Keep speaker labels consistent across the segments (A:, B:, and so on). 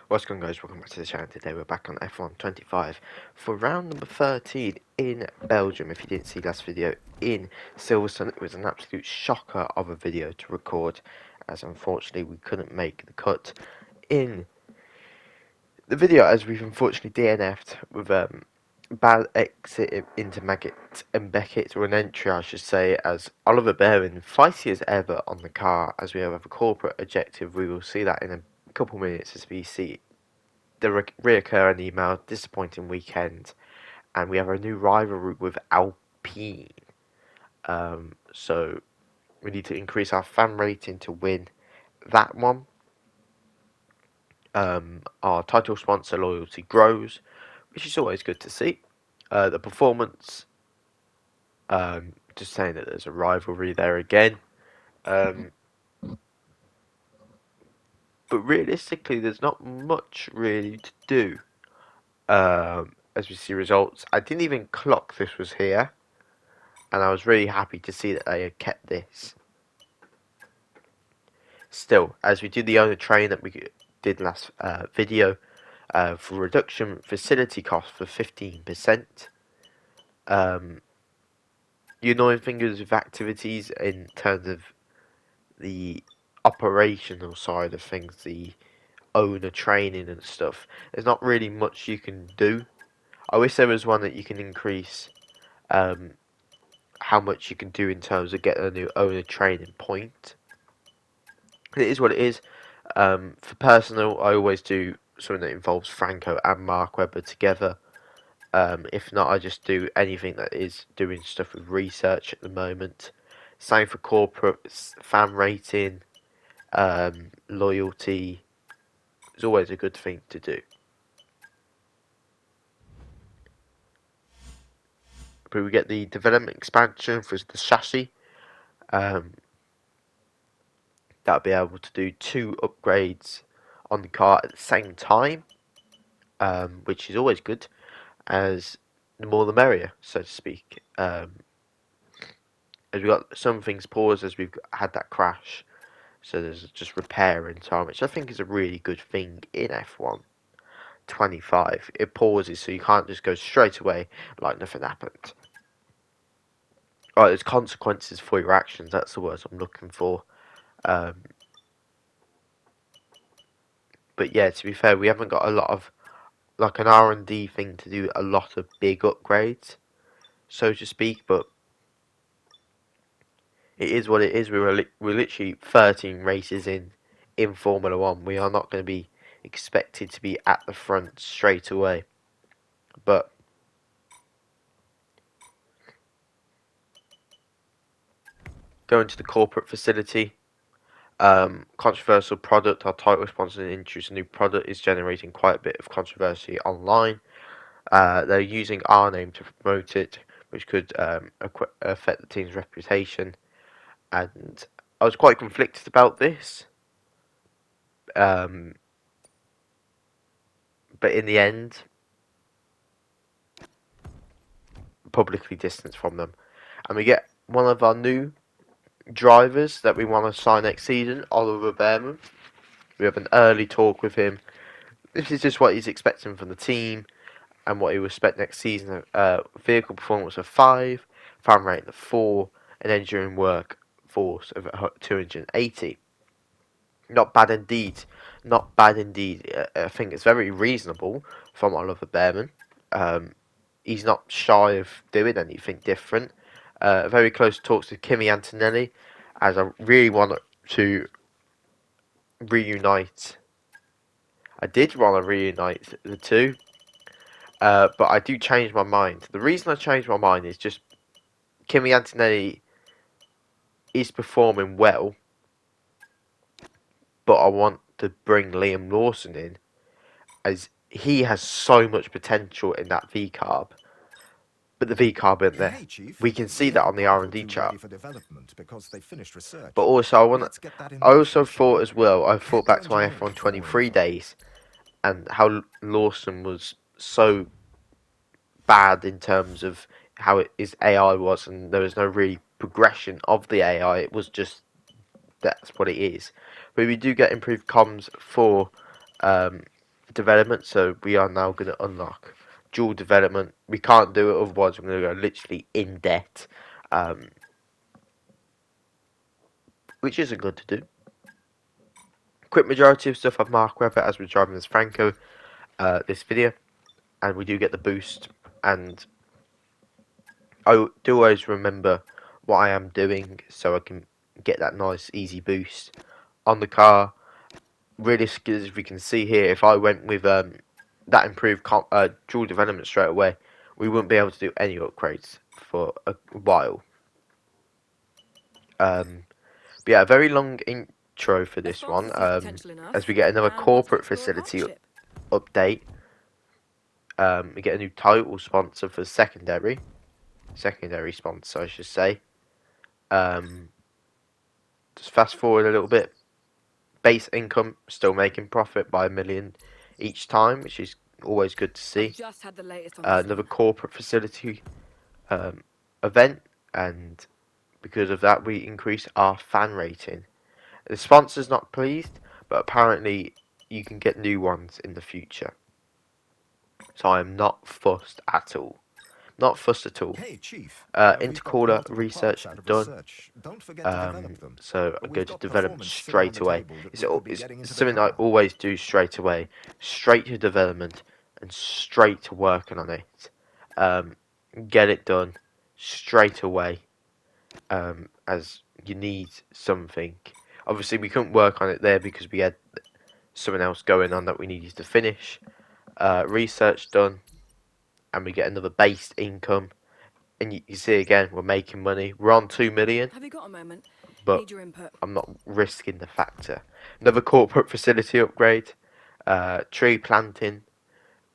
A: What's going on, guys? Welcome back to the channel. Today we're back on S1R13 for round number 13 in Belgium. If you didn't see last video in Silverstone, it was an absolute shocker of a video to record, as unfortunately we couldn't make the cut in the video, as we've unfortunately DNF'd with bad exit into Maggot and Beckett, or an entry I should say, as Oliver Behrman, feisty as ever on the car, as we have a corporate objective. We will see that in a couple minutes as we see the reoccurring email, disappointing weekend, and we have a new rivalry with Alpine. So we need to increase our fan rating to win that one. Our title sponsor loyalty grows, which is always good to see. The performance, just saying that there's a rivalry there again. But realistically, there's not much really to do. As we see results, I didn't even clock this was here, and I was really happy to see that they had kept this. Still, as we do the owner train that we did last video, for reduction facility cost for 15%. The annoying thing is with activities in terms of the operational side of things, the owner training and stuff, there's not really much you can do. I wish there was one that you can increase how much you can do in terms of getting a new owner training point. It is what it is. For personal, I always do something that involves Franco and Mark Webber together. If not, I just do anything that is doing stuff with research at the moment. Same for corporate, fan rating, loyalty. It's always a good thing to do. But we get the development expansion for the chassis. That'll be able to do 2 upgrades on the car at the same time, which is always good, as the more the merrier, so to speak. As we got some things paused as we've had that crash, so there's just repair in time, which I think is a really good thing in F125. It pauses, so you can't just go straight away like nothing happened. Right, there's consequences for your actions. That's the word I'm looking for. But yeah, to be fair, we haven't got a lot of like an R&D thing to do a lot of big upgrades, so to speak. But it is what it is. We're literally 13 races in Formula One. We are not going to be expected to be at the front straight away. But going to the corporate facility. Controversial product. Our title sponsor introduced a new product, is generating quite a bit of controversy online. They're using our name to promote it, which could affect the team's reputation. And I was quite conflicted about this. But in the end, publicly distanced from them. And we get one of our new drivers that we want to sign next season, Oliver Behrman. We have an early talk with him. This is just what he's expecting from the team and what he will expect next season. Vehicle performance of 5, fan rating of 4, and engineering work force of 280. Not bad indeed. Not bad indeed. I think it's very reasonable from Oliver Behrman. He's not shy of doing anything different. Very close talks with Kimi Antonelli, as I really want to reunite. I did want to reunite the two, but I do change my mind. The reason I changed my mind is just Kimi Antonelli is performing well, but I want to bring Liam Lawson in, as he has so much potential in that V-carb. But the V-carb isn't there.
B: Hey, Chief.
A: We can see that on the R&D chart.
B: Because they finished research.
A: But also, I also thought as well, I thought back to my F123 days, and how Lawson was so bad in terms of how his AI was, and there was no really progression of the AI. It was just, that's what it is. But we do get improved comms for development, so we are now going to unlock dual development. We can't do it, otherwise we're going to go literally in debt, which isn't good to do. Quick majority of stuff I've marked Webber as we're driving as Franco this video, and we do get the boost, and I do always remember what I am doing so I can get that nice easy boost on the car. Realistically, as we can see here, if I went with that improved dual development straight away, we wouldn't be able to do any upgrades for a while. But yeah, a very long intro for this one, as we get another corporate facility update. We get a new title sponsor for secondary sponsor, I should say. Just fast forward a little bit. Base income still making profit by $1 million each time, which is always good to see. Another corporate facility event, and because of that we increase our fan rating. The sponsor's not pleased, but apparently you can get new ones in the future. So I am not fussed at all. Not fussed at all.
B: Hey, Chief.
A: Intercooler research done.
B: Don't forget to develop them.
A: So I go to development straight away. It's something I always do straight away. Straight to development and straight to working on it. Get it done straight away. As you need something. Obviously we couldn't work on it there because we had something else going on that we needed to finish. Research done, and we get another base income, and you see again we're making money. We're on 2 million.
C: Have you got a moment?
A: But
C: Need your input.
A: I'm not risking the factor. Another corporate facility upgrade, tree planting,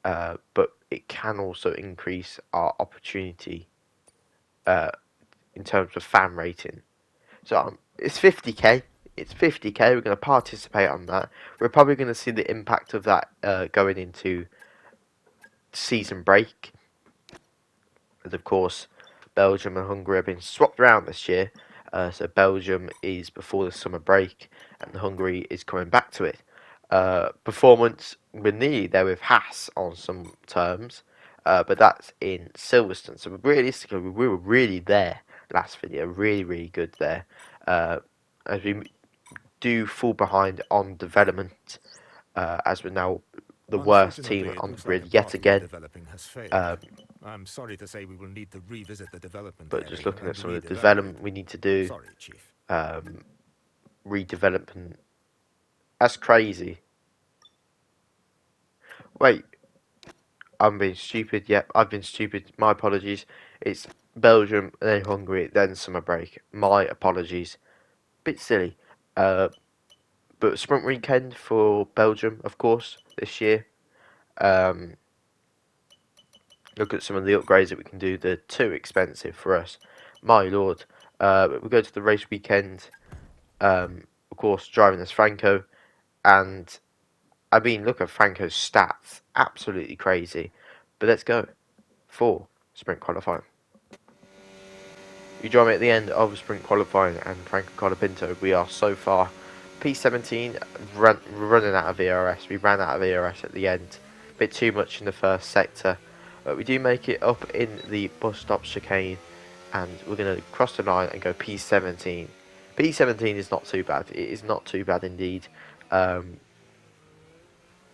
A: but it can also increase our opportunity in terms of fan rating. So it's 50k. It's 50k. We're going to participate on that. We're probably going to see the impact of that going into season break. And of course, Belgium and Hungary have been swapped around this year. So Belgium is before the summer break, and Hungary is coming back to it. Performance, we're nearly there with Haas on some terms, but that's in Silverstone. So realistically, we were really there last video, really good there. As we do fall behind on development, as we're now the worst team on the grid yet again.
B: I'm sorry to say we will need to revisit the development.
A: But just looking at some of the development we need to do,
B: sorry, Chief.
A: Redevelopment. That's crazy. Wait, I'm being stupid. Yep, I've been stupid. My apologies. It's Belgium, then Hungary, then summer break. My apologies. Bit silly. But sprint weekend for Belgium, of course, this year. Look at some of the upgrades that we can do. They're too expensive for us. My lord. But we go to the race weekend. Of course, driving as Franco. And, I mean, look at Franco's stats. Absolutely crazy. But let's go for sprint qualifying. You join me at the end of sprint qualifying, and Franco Colapinto. We are so far P17 running out of VRS. We ran out of VRS at the end. A bit too much in the first sector. But we do make it up in the bus stop chicane, and we're going to cross the line and go P17. P17 is not too bad. It is not too bad indeed.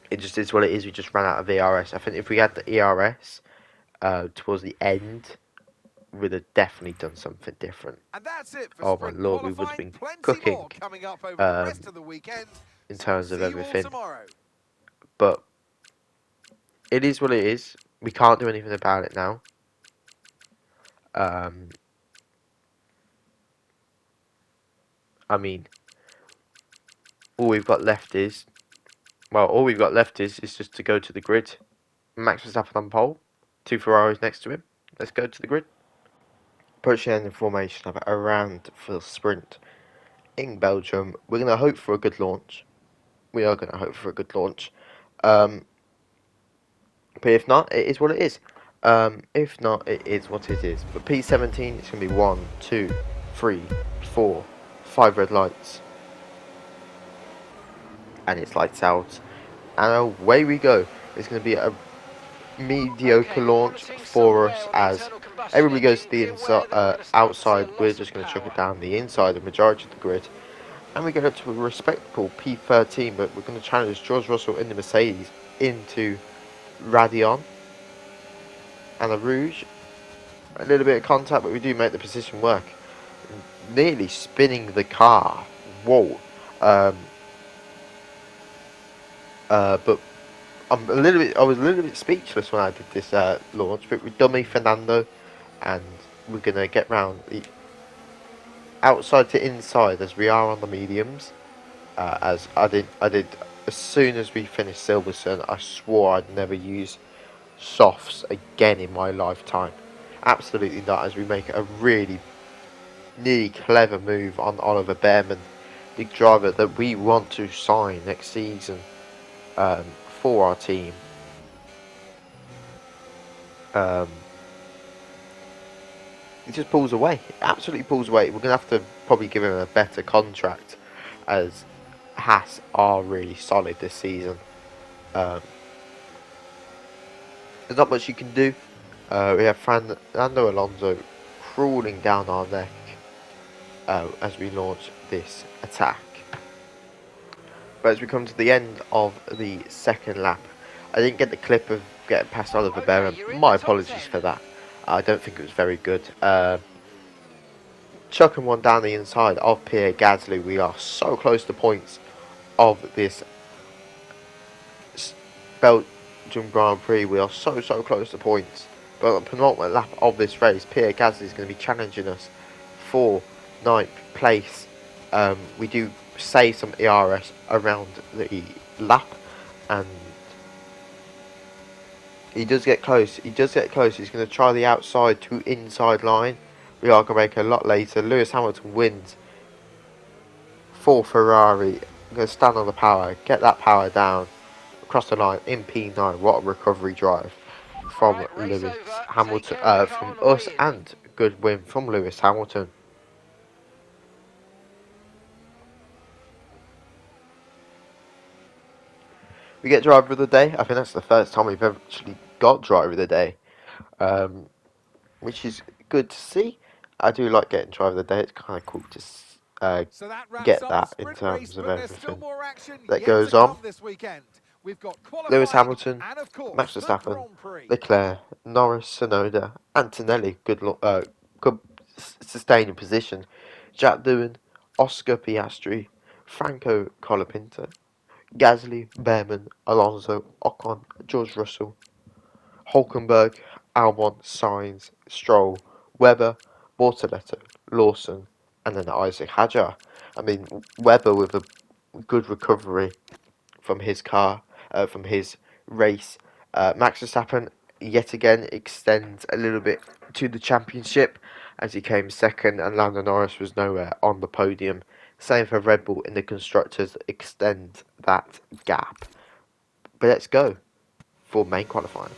A: It just is what it is. We just ran out of VRS. I think if we had the ERS towards the end, we'd have definitely done something different.
D: And that's it for
A: oh my lord, we would have been cooking in terms of everything. But it is what it is. We can't do anything about it now. I mean, all we've got left is just to go to the grid. Max Verstappen on pole, 2 Ferraris next to him. Let's go to the grid. Approaching the end of formation of around for the sprint in Belgium. We're going to hope for a good launch. We are going to hope for a good launch. But if not, it is what it is. If not, it is what it is. But P17, it's going to be 1, 2, 3, 4, 5 red lights. And it's lights out. and away we go. It's going to be a mediocre launch for us as everybody goes to the inside, outside. We're just going to chuck it down the inside, the majority of the grid, and we get up to a respectable P13. But we're going to challenge George Russell in the Mercedes into Radion and a Rouge. A little bit of contact, but we do make the position work. Nearly spinning the car. Whoa. But I was a little bit speechless when I did this launch. But we dummy Fernando, and we're gonna get round the outside to inside as we are on the mediums. As I did as soon as we finished Silverstone, I swore I'd never use softs again in my lifetime. Absolutely not. As we make a really nearly clever move on Oliver Behrman, the driver that we want to sign next season for our team. Um, he just pulls away, absolutely pulls away. We're going to have to probably give him a better contract, as Haas are really solid this season. There's not much you can do. We have Fernando Alonso crawling down our neck as we launch this attack. But as we come to the end of the second lap, I didn't get the clip of getting past Oliver Behrman. My apologies for that. I don't think it was very good. Chucking one down the inside of Pierre Gasly. We are so close to points of this Belgium Grand Prix. We are so close to points. But on the penultimate lap of this race, Pierre Gasly is going to be challenging us for 9th place. We do save some ERS around the lap, and he does get close. He's going to try the outside to inside line. We are going to make a lot later. Lewis Hamilton wins for Ferrari. I'm going to stand on the power, get that power down across the line in P9. What a recovery drive from Lewis Hamilton, from us, and good win from Lewis Hamilton. We get driver of the day. I think that's the first time we've ever actually got driver of the day, which is good to see. I do like getting driver of the day. It's kind of cool to get that in terms of everything that goes on. Lewis Hamilton, Max Verstappen, Leclerc, Norris, Tsunoda, Antonelli, good sustaining position. Jack Doohan, Oscar Piastri, Franco Colapinto, Gasly, Behrman, Alonso, Ocon, George Russell, Hulkenberg, Albon, Sainz, Stroll, Webber, Bortoletto, Lawson, and then Isaac Hadjar. I mean, Webber with a good recovery from his car, from his race. Max Verstappen yet again extends a little bit to the championship as he came second, and Lando Norris was nowhere on the podium. Same for Red Bull in the constructors, extend that gap. But let's go for main qualifying.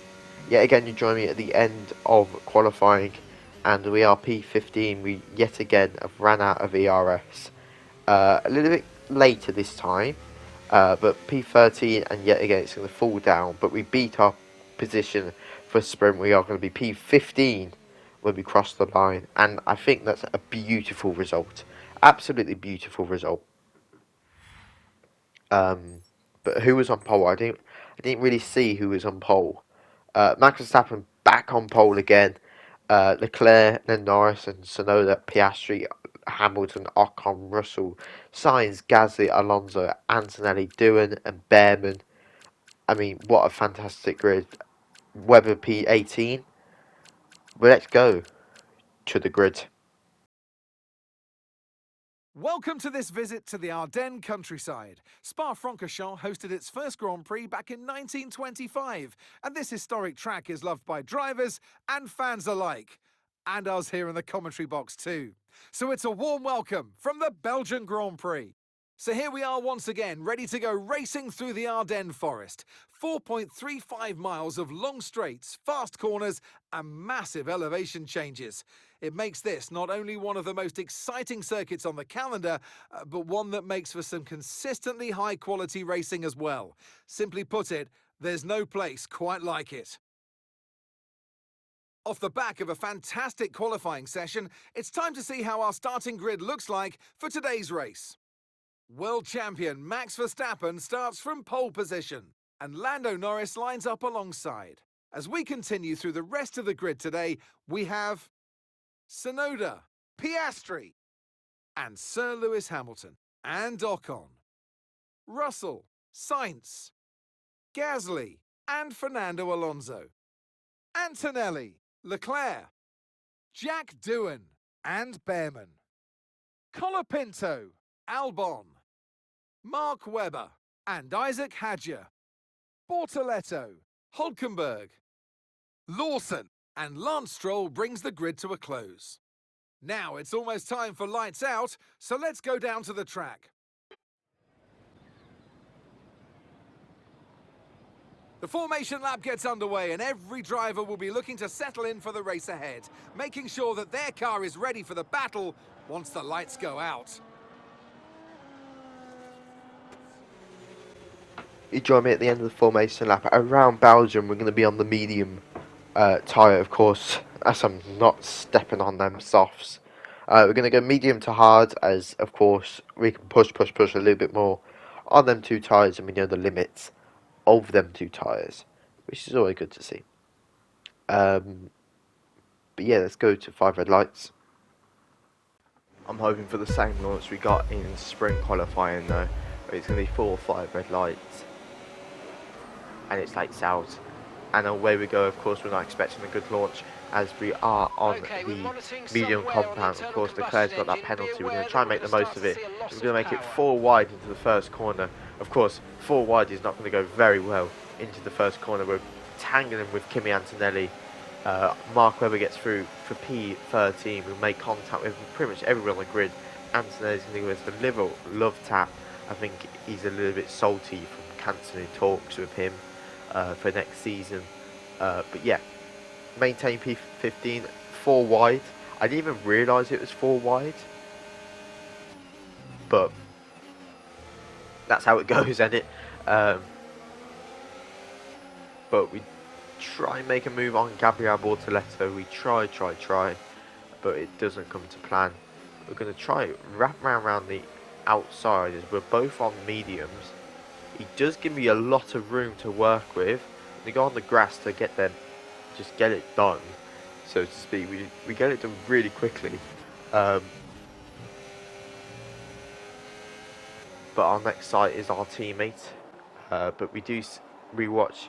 A: Yet again, you join me at the end of qualifying, and we are P15. We yet again have ran out of ERS. A little bit later this time, but P13, and yet again it's going to fall down. But we beat our position for sprint. We are going to be P15 when we cross the line, and I think that's a beautiful result. Absolutely beautiful result. But who was on pole? I didn't really see who was on pole. Max Verstappen back on pole again. Leclerc, then Norris and Tsunoda, Piastri, Hamilton, Ocon, Russell, Sainz, Gasly, Alonso, Antonelli, Doohan, and Behrman. I mean, what a fantastic grid. Webber P18. Well, let's go to the grid.
C: Welcome to this visit to the Ardennes countryside. Spa-Francorchamps hosted its first Grand Prix back in 1925, and this historic track is loved by drivers and fans alike. And us here in the commentary box too. So it's a warm welcome from the Belgian Grand Prix. So here we are once again, ready to go racing through the Ardennes forest. 4.35 miles of long straights, fast corners, and massive elevation changes. It makes this not only one of the most exciting circuits on the calendar, but one that makes for some consistently high-quality racing as well. Simply put it, there's no place quite like it. Off the back of a fantastic qualifying session, it's time to see how our starting grid looks like for today's race. World champion Max Verstappen starts from pole position, and Lando Norris lines up alongside. As we continue through the rest of the grid today, we have Tsunoda, Piastri, and Sir Lewis Hamilton, and Ocon, Russell, Sainz, Gasly, and Fernando Alonso, Antonelli, Leclerc, Jack Doohan, and Behrman, Colapinto, Albon, Mark Webber, and Isaac Hadjar, Bortoletto, Hulkenberg, Lawson, and Lance Stroll brings the grid to a close. Now it's almost time for lights out, so let's go down to the track. The formation lap gets underway and every driver will be looking to settle in for the race ahead, making sure that their car is ready for the battle once the lights go out.
A: You join me at the end of the formation lap. Around Belgium, we're going to be on the medium tyre, of course, as I'm not stepping on them softs. We're going to go medium to hard, as, of course, we can push a little bit more on them two tyres, and we know the limits of them two tyres, which is always good to see. But yeah, let's go to 5 red lights. I'm hoping for the same launch we got in spring qualifying, though. It's going to be 4 or 5 red lights. And it's lights out, and away we go. Of course, we're not expecting a good launch as we are on the medium compound. Of course, Leclerc's got that penalty. We're going to try and make the most of it. We're going to make it 4 wide into the first corner. Of course, 4 wide is not going to go very well into the first corner. We're tangling with Kimi Antonelli. Mark Webber gets through for P13. We'll make contact with pretty much everyone on the grid. Antonelli's going to give us the liberal love tap. I think he's a little bit salty from cancelling talks with him for next season. But yeah, maintain P15, 4 wide. I didn't even realise it was 4 wide. But that's how it goes, isn't it? But we try and make a move on Gabriel Bortoletto. We try, but it doesn't come to plan. We're going to try wrap around the outside as we're both on mediums. He does give me a lot of room to work with. We go on the grass to get them, just get it done, so to speak. We get it done really quickly. But our next site is our teammate. But we do rewatch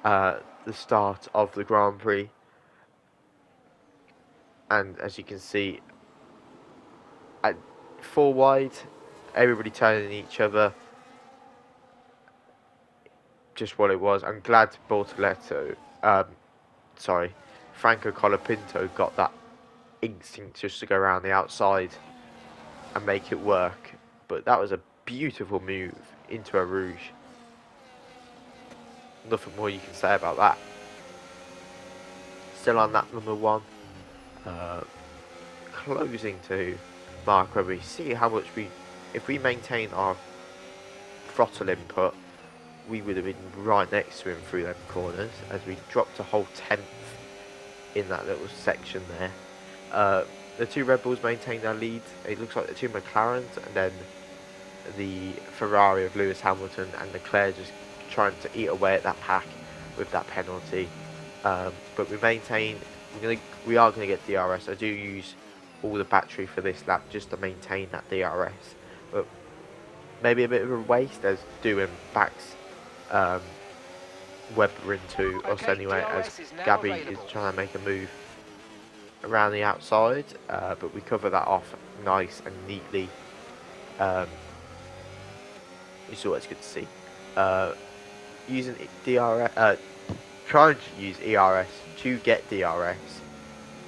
A: the start of the Grand Prix, and as you can see, at 4 wide, everybody turning each other. Just what it was. I'm glad Bortoletto, Franco Colapinto got that instinct just to go around the outside and make it work. But that was a beautiful move into a Rouge. Nothing more you can say about that. Still on that number 1. Closing to Mark Webber. See how much if we maintain our throttle input, we would have been right next to him through them corners, as we dropped a whole 10th in that little section there. The 2 Red Bulls maintain their lead. It looks like the 2 McLarens, and then the Ferrari of Lewis Hamilton and Leclerc just trying to eat away at that pack with that penalty. But we maintain, we are going to get DRS. I do use all the battery for this lap just to maintain that DRS. But maybe a bit of a waste as Doohan backs Webber into us anyway, as Gabby is trying to make a move around the outside, but we cover that off nice and neatly. It's always good to see. Using DRS, trying to use ERS to get DRS.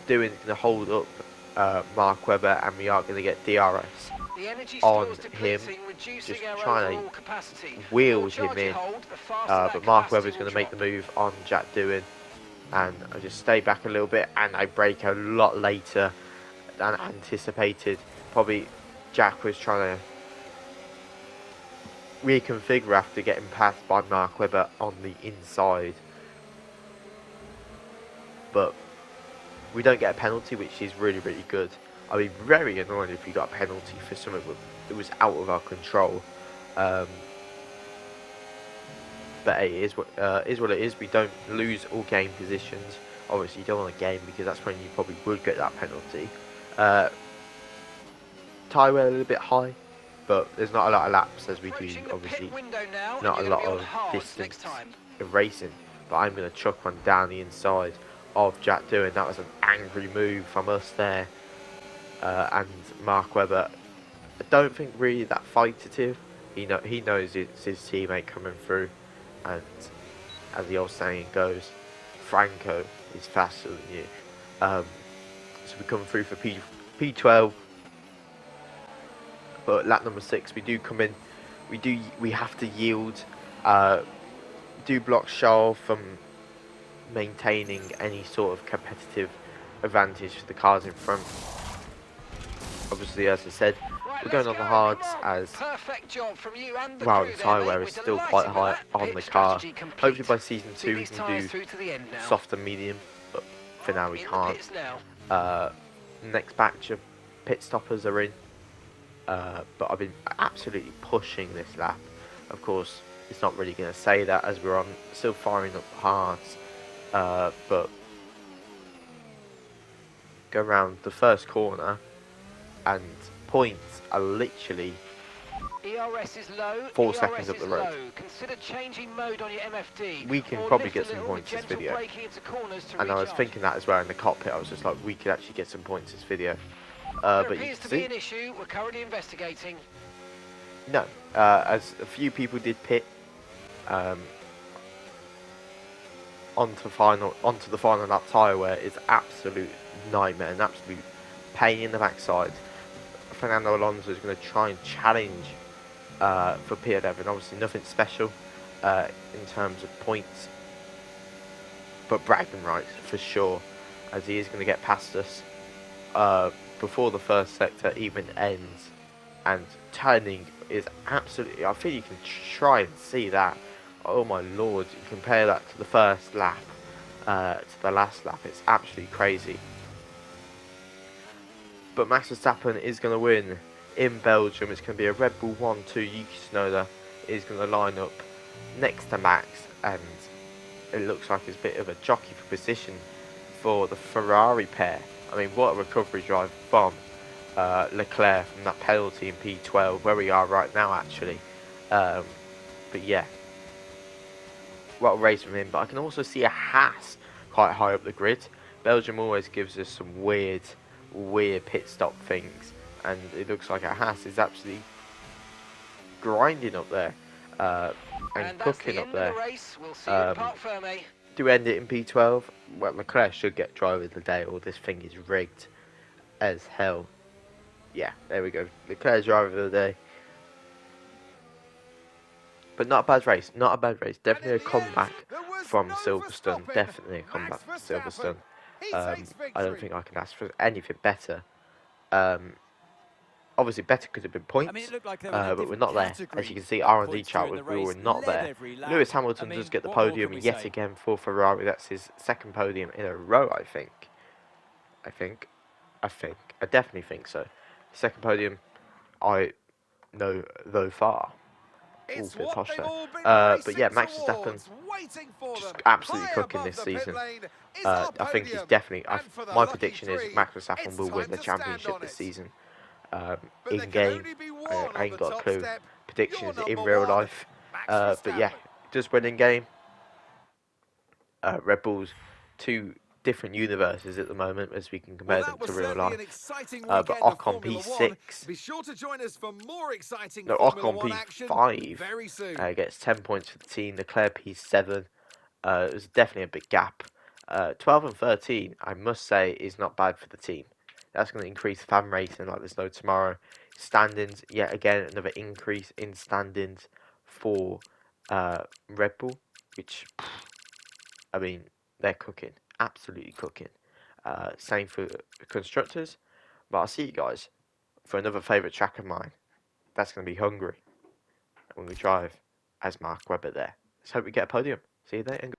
A: Doohan's going to hold up Mark Webber, and we are going to get DRS
D: The energy
A: on
D: store's
A: him,
D: depleting, reducing
A: just
D: our
A: trying
D: overall
A: to
D: capacity. The
A: wheel
D: more
A: him
D: charge you
A: in.
D: hold, the faster that
A: But Mark
D: capacity
A: Webber's
D: will
A: going to make
D: drop.
A: the move on Jack Doohan, and I just stay back a little bit, and I brake a lot later than anticipated. Probably Jack was trying to reconfigure after getting passed by Mark Webber on the inside, but we don't get a penalty, which is really, really good. I'd be very annoyed if we got a penalty for something that was out of our control. But hey, it is what it is. We don't lose all game positions. Obviously, you don't want a game because that's when you probably would get that penalty. Tyre a little bit high, but there's not a lot of laps as we do.
D: Approaching the
A: Obviously,
D: pit window now, and
A: not a
D: you're going
A: lot
D: to be on
A: of
D: hards next
A: distance
D: time.
A: in racing. But I'm going to chuck one down the inside of Jack Doohan. That was an angry move from us there. And Mark Webber, I don't think really that fightative. He knows it's his teammate coming through, and as the old saying goes, Franco is faster than you. So we come through for P12, but lap number 6 we do come in. We have to yield. Do block Charles from maintaining any sort of competitive advantage for the cars in front. Obviously, as I said,
D: Right,
A: we're going on the hards as
D: perfect job from you and the
A: wow,
D: crew
A: the
D: there,
A: tyre
D: mate.
A: wear
D: We're
A: is still
D: delighted
A: quite
D: with
A: high
D: that.
A: on
D: Pit
A: the car.
D: strategy complete.
A: Hopefully by season
D: See
A: 2 we
D: these
A: can
D: tyres
A: do
D: through to the end now.
A: soft and medium, but for now we
D: In the
A: can't.
D: pits now.
A: Next batch of pit stoppers are in, but I've been absolutely pushing this lap. Of course, it's not really going to say that as we're still firing up hard, but go around the first corner and points are literally
D: ERS is low.
A: 4 seconds up the road.
D: Low. Consider changing mode on your MFD.
A: We can
D: or
A: probably
D: lift
A: get
D: a
A: some
D: little
A: points
D: with
A: this
D: gentle
A: video.
D: braking into corners to
A: And I was
D: recharge.
A: thinking that as well in the cockpit. I was just like, we could actually get some points this video.
D: There
A: But you
D: appears
A: can
D: to be
A: see,
D: an issue. We're currently investigating.
A: no. As a few people did pit onto the final lap tyre wear is absolute nightmare, an absolute pain in the backside. Fernando Alonso is going to try and challenge for P11. Obviously, nothing special in terms of points, but bragging rights for sure, as he is going to get past us before the first sector even ends. And turning is absolutely, I think you can try and see that. Oh my lord, you compare that to the first lap, to the last lap, it's absolutely crazy. But Max Verstappen is going to win in Belgium. It's going to be a Red Bull 1-2. Yuki Tsunoda is going to line up next to Max, and it looks like it's a bit of a jockey for position for the Ferrari pair. I mean, what a recovery drive from Leclerc from that penalty in P12, where we are right now actually. But yeah, what a race from him. But I can also see a Haas quite high up the grid. Belgium always gives us some weird pit stop things, and it looks like a Haas is absolutely grinding up there and cooking up there.
D: We'll see you in Parc Ferme.
A: To end it in P12, well, Leclerc should get driver of the day, or this thing is rigged as hell. Yeah, there we go. Leclerc driver of the day. But not a bad race. Not a bad race. Definitely a comeback from Silverstone. Definitely a comeback from Silverstone. I don't think I can ask for anything better. Obviously, better could have been points,
E: I mean, it looked like they were in a
A: but we're
E: different
A: not there. As you can see, R&D chart, we were not there. Lewis Hamilton does get the podium yet again for Ferrari. That's his second podium in a row, I think. I definitely think so. Second podium, I know though far.
C: It's
A: bit
C: what
A: posh
C: they've
A: there.
C: all been
A: But yeah, Max
C: racing
A: Verstappen
C: towards, waiting for
A: just
C: them.
A: absolutely
C: High
A: cooking
C: above
A: this
C: the pit
A: season.
C: lane is
A: I
C: our
A: think he's
C: podium.
A: definitely.
C: And for the
A: My
C: lucky
A: prediction is
C: three,
A: Max Verstappen
C: it's
A: will win
C: time
A: the
C: to stand
A: championship
C: on
A: this
C: it.
A: season.
C: But
A: In
C: there can
A: game,
C: only be one
A: I
C: on
A: ain't
C: the
A: got a
C: top
A: clue.
C: step.
A: Predictions
C: You're
A: in
C: number
A: real
C: one,
A: life.
C: Max
A: But yeah,
C: Verstappen.
A: just win in game. Red Bull's two different universes at the moment, as we can compare
C: Well,
A: them
C: that was
A: to real
C: certainly an
A: life.
C: exciting
A: But
C: weekend of
A: Ocon
C: Formula One.
A: P6.
C: Be sure to join us for more exciting
A: No,
C: Formula
A: Ocon
C: One action
A: P5
C: very soon.
A: gets 10 points for the team. Leclerc P7. It was definitely a big gap. 12 and 13, I must say, is not bad for the team. That's going to increase fan racing like there's no tomorrow. Standings, yet again, another increase in standings for Red Bull, which, I mean, they're cooking, absolutely cooking. Same for constructors. But I'll see you guys for another favourite track of mine. That's going to be Hungary when we drive as Mark Webber there. Let's hope we get a podium. See you there.